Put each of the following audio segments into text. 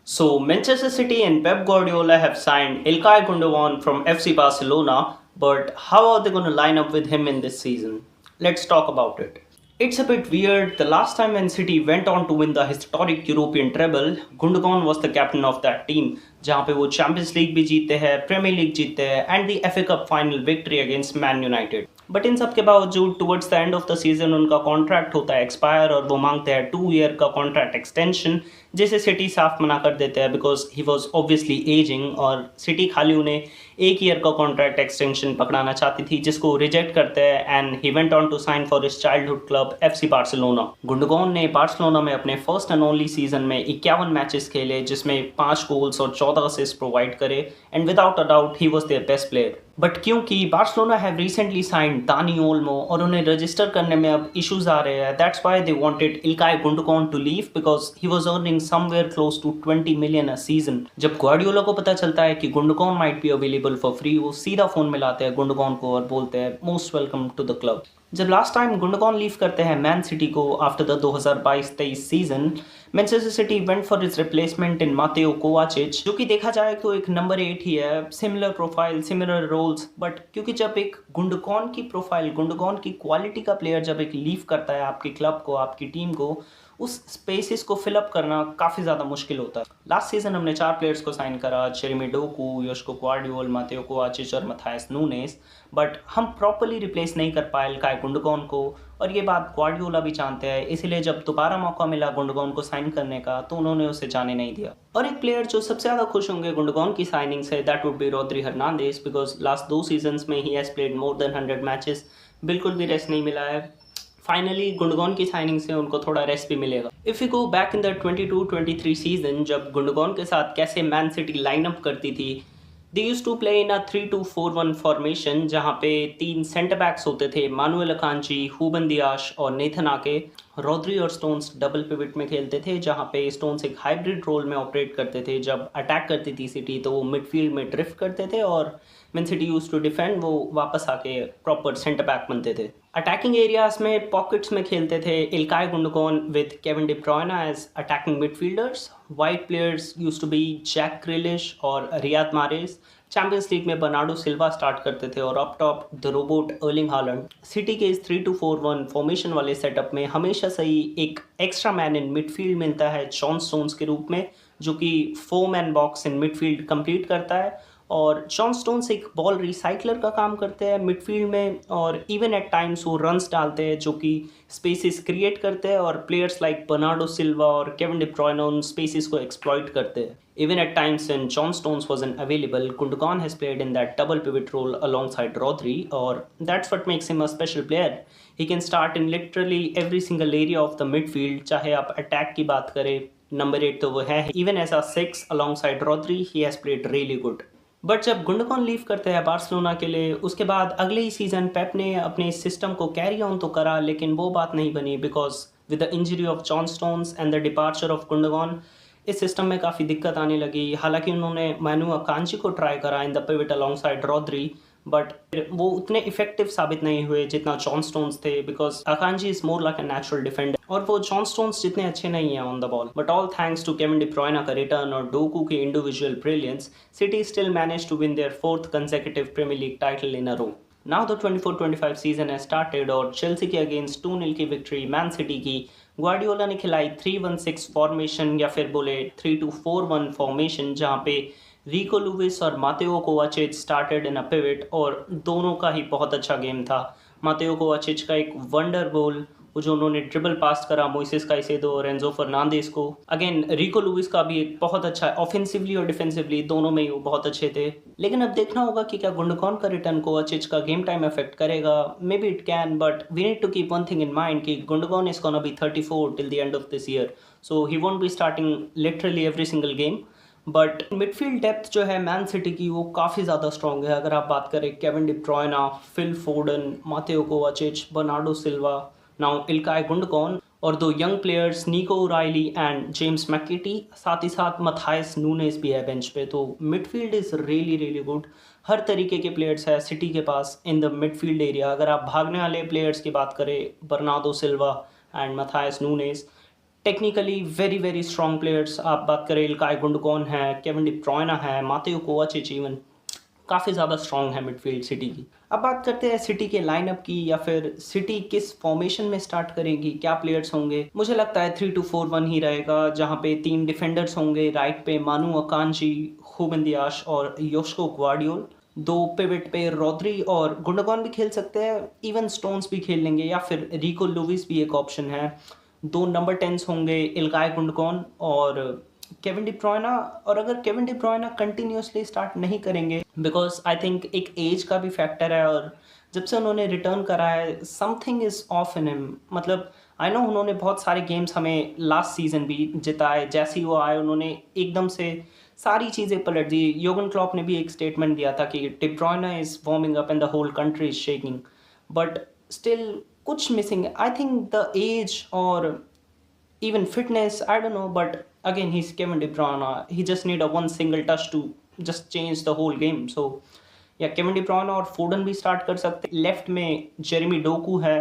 So, Manchester City and Pep Guardiola have signed Ilkay Gundogan from FC Barcelona, but how are they going to line up with him in this season? Let's talk about it. It's a bit weird. The last time Man City went on to win the historic European treble, Gundogan was the captain of that team, जहाँ पे वो champions league भी जीते हैं, premiere league जीते हैं and the FA cup final victory against man United. But in सब के बावजूद towards the end of the season उनका कॉन्ट्रैक्ट होता है एक्सपायर और वो मांगते हैं 2 ईयर का कॉन्ट्रैक्ट एक्सटेंशन, जिसे सिटी साफ मना कर देते हैं because he was obviously ageing और सिटी खाली उन्हें 1 ईयर का कॉन्ट्रैक्ट एक्सटेंशन पकड़ाना चाहती थी जिसको रिजेक्ट करते हैं and he went on to sign for his childhood club FC Barcelona. Gundogan ने बार्सिलोना में अपने फर्स्ट एंड ओनली सीजन में 51 मैचेस खेले जिसमें 5 गोल्स और 14 असिस्ट प्रोवाइड करे and without a doubt he was their best player. But क्योंकि Barcelona have recently signed दानी ओल्मो और उन्हें रजिस्टर करने में अब इश्यूज आ रहे हैं, that's why they wanted Ilkay Gundogan to leave because he was earning somewhere close to 20 million a season. जब ग्वार्डियोला को पता चलता है कि Gundogan might be available for free, वो सीधा फोन मिलाते हैं गुंडोगन को और बोलते हैं most welcome to the club. जब लास्ट टाइम गुंडोगन लीव करते हैं मैन सिटी को after the 2022-23 season, Manchester City went for his replacement in Mateo Kovacic, जो कि देखा जाए तो एक नंबर 8 ही है, similar profile similar roles. But क्योंकि जब एक गुंडोगन की प्रोफाइल, गुंडोगन की क्वालिटी का प्लेयर जब एक लीव करता है आपकी क्लब को, आपकी टीम को, उस स्पेसिस को फिलअप करना काफ़ी ज़्यादा मुश्किल होता है. लास्ट सीजन हमने 4 प्लेयर्स को साइन करा, जेरेमी डोकू, योशको ग्वार्डियोल, मातेओ कोवाचिच और मथायस नूनेस, बट हम प्रॉपरली रिप्लेस नहीं कर पाए इल्काय गुंडोगन को और ये बात ग्वार्डियोला भी जानते हैं. इसीलिए जब दोबारा मौका मिला गुंडोगन को साइन करने का तो उन्होंने उसे जाने नहीं दिया. और एक प्लेयर जो सबसे ज़्यादा खुश होंगे गुंडोगन की साइनिंग से, that would be Rodri Hernandez because last 2 seasons में he has played more than 100 matches. बिल्कुल भी रेस्ट नहीं मिला है. फाइनली गुंडोगन की साइनिंग से उनको थोड़ा रेस्ट भी मिलेगा. If you go back in the 22-23 season, जब गुंडोगन के साथ कैसे मैन सिटी लाइनअप करती थी, they use to play in a 3-2-4-1 formation जहाँ पे 3 सेंटर बैक्स होते थे, मानुएल अकांजी, हुबन दियाश और नेथन आके. रोद्री और स्टोन्स डबल पिवट में खेलते थे जहाँ पे स्टोन्स एक हाइब्रिड रोल में ऑपरेट करते थे. जब अटैक करती थी सिटी तो वो मिडफील्ड में ड्रिफ्ट करते थे और Man City used to defend, वो वापस आके प्रॉपर सेंटर बैक बनते थे. अटैकिंग एरियाज में पॉकेट्स में खेलते थे Ilkay Gundogan with Kevin De Bruyne as attacking midfielders. Wide players use to be Jack Grealish और रियाद मारेज. चैंपियंस लीग में बर्नार्डो सिल्वा स्टार्ट करते थे और up top the robot Erling Haaland. City के इस 3-2-4-1 फॉर्मेशन वाले setup में हमेशा से ही एक एक्स्ट्रा मैन इन मिडफील्ड मिलता है जॉन स्टोन्स के रूप में, जो कि 4 man box in midfield complete करता है. और जॉन स्टोन्स एक बॉल रिसाइकलर का काम करते हैं मिडफील्ड में और इवन एट टाइम्स वो रन्स डालते हैं जो कि स्पेसिस क्रिएट करते हैं और प्लेयर्स लाइक बर्नार्डो सिल्वा और केविन डी ब्रुयना उन स्पेसिस को एक्सप्लॉइट करते हैं. Even at times when John Stones wasn't available, Gundogan has played in that double pivot role alongside Rodri, or that's what makes him a special player. He can start in literally every single area of the midfield. चाहे आप attack की बात करें, number 8 तो वो है. Even as a 6 alongside Rodri, he has played really good. But जब Gundogan leave करते हैं बार्सिलोना के लिए, उसके बाद अगले ही सीज़न पेप ने अपने सिस्टम को कैरी ऑन तो करा लेकिन वो बात नहीं बनी because with the injury of John stones and the departure of Gundogan इस सिस्टम में काफ़ी दिक्कत आने लगी. हालांकि उन्होंने मानु अकांजी को ट्राई करा in the pivot alongside Rodri, but वो उतने इफेक्टिव साबित नहीं हुए जितना जॉन स्टोन्स थे because Akanji is more like a natural defender और वो जॉन स्टोन्स जितने अच्छे नहीं हैं on the ball. But all thanks to Kevin De Bruyne का रिटर्न और डोकू की individual brilliance, City still manage to win their 4th consecutive Premier League title in a row. Now the 24-25 season है started और Chelsea के against 2-0 की victory man city की. Guardiola ने खिलाई 3-1-6 फॉर्मेशन या फिर बोले 3-2-4-1 फॉर्मेशन जहाँ पे रिको लुइस और मातेओ कोवाचिच स्टार्टेड इन अ पिवट और दोनों का ही बहुत अच्छा गेम था. मातेओ कोवाचिच का एक वंडर गोल, वो जो उन्होंने ट्रिपल पास करा मोइसेस काइसेडो और एंजो फर्नांडिस को. अगेन रिको लुइस का भी एक बहुत अच्छा, ऑफेंसिवली और डिफेंसिवली दोनों में ही वो बहुत अच्छे थे. लेकिन अब देखना होगा कि क्या गुंडोगन का रिटर्न कोवाचिच का गेम टाइम अफेक्ट करेगा. May be it can, but we need to keep one thing in mind कि Gundogan is gonna be 34 till the end of this year, so he won't be starting literally every single game. But midfield depth जो है man city की वो काफ़ी ज़्यादा strong है. अगर आप बात करें Kevin De Bruyne, Phil Foden, Mateo Kovacic, Bernardo Silva, now Ilkay Gundogan और 2 young players Nico O'Reilly and James McAtee, साथ ही साथ मथायस नूनेस भी है बेंच पे. तो midfield is really really good. हर तरीके के प्लेयर्स है सिटी के पास इन द मिडफील्ड एरिया. अगर आप भागने वाले प्लेयर्स की बात करें, Bernardo Silva and Matheus Nunes, technically very very strong players, आप बात करें इल्काई गुंडोगन है, केविन डी ब्रुयना है, मातेओ कोवाचिच, इवन काफ़ी ज़्यादा स्ट्रॉन्ग है मिडफील्ड सिटी की। अब बात करते हैं सिटी के लाइनअप की, या फिर सिटी किस फॉर्मेशन में स्टार्ट करेगी, क्या प्लेयर्स होंगे। मुझे लगता है 3-2-4-1 ही रहेगा, जहाँ पे 3 डिफेंडर्स होंगे। राइट पे मानू अकांजी, रूबेन दियाश और योशको ग्वार्डियोल। 2 पिवट पे रॉड्री और गुंडोगन भी खेल सकते हैं, इवन स्टोन्स भी खेल लेंगे, या फिर रिको लुइस भी एक ऑप्शन है। 2 नंबर 10s होंगे, इल्काई गुंडोगन और केविन डी ब्रुयना। और अगर Kevin De Bruyne continuously start नहीं करेंगे, बिकॉज आई थिंक एक एज का भी फैक्टर है, और जब से उन्होंने रिटर्न करा है something is of in him. मतलब आई नो उन्होंने बहुत सारे गेम्स हमें लास्ट सीजन भी जिताए, जैसे ही वो आए उन्होंने एकदम से सारी चीज़ें पलट दी। योगन क्लॉप ने भी एक स्टेटमेंट दिया था कि De Bruyne is warming up and the whole country is shaking, but still कुछ मिसिंग है। आई थिंक द एज और even fitness, I don't know, but again he's Kevin De Bruyne. He just need a one single touch to just change the whole game. So yeah, Kevin De Bruyne और Foden भी start कर सकते हैं। Left में Jeremy Docu है,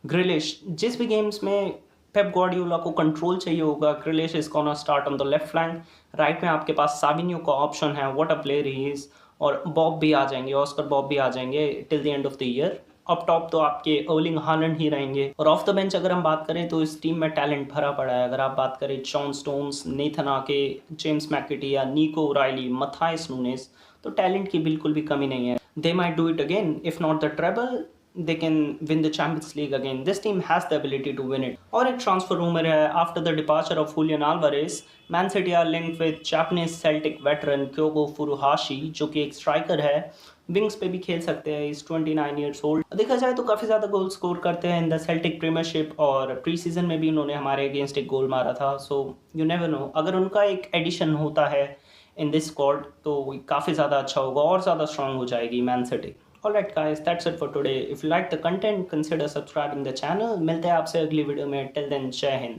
ग्रिलिश। जिस भी games में पेप गार्डियोला को कंट्रोल चाहिए होगा, ग्रिलिश is gonna start on the left flank. Right में आपके पास साविनियो का ऑप्शन है, what a player he is. और बॉब भी आ जाएंगे, ऑस्कर बॉब भी आ जाएंगे till the end of the year. Up top तो आपके अर्लिंग हालैंड ही रहेंगे। और ऑफ द बेंच अगर हम बात करें तो इस टीम में टैलेंट भरा पड़ा है। अगर आप बात करें John Stones, Nathan Ake, James McAtee या निको राइली, मथाइस नूनेस, तो टैलेंट की बिल्कुल भी कमी नहीं है। They might do it again, if not the treble they can win the Champions League again. This team has the ability to win it. और एक ट्रांसफर रूमर है, after the departure of Julian Alvarez, Man City are linked with Japanese Celtic veteran Kyogo Furuhashi, जो कि एक striker है, wings पे भी खेल सकते हैं। इस 29 ईयर्स ओल्ड। देखा जाए तो काफ़ी ज़्यादा गोल स्कोर करते हैं इन द सेल्टिक प्रीमियरशिप, और प्री सीजन में भी उन्होंने हमारे अगेंस्ट एक गोल मारा था। सो यू नेवर नो, अगर उनका एक एडिशन होता है इन दिस स्क्वाड तो काफ़ी ज़्यादा अच्छा होगा और ज़्यादा स्ट्रांग हो जाएगी man city. Alright guys, that's it for today. If you like the content, consider subscribing the channel. मिलते हैं आपसे अगली वीडियो में. Till then, जय हिंद.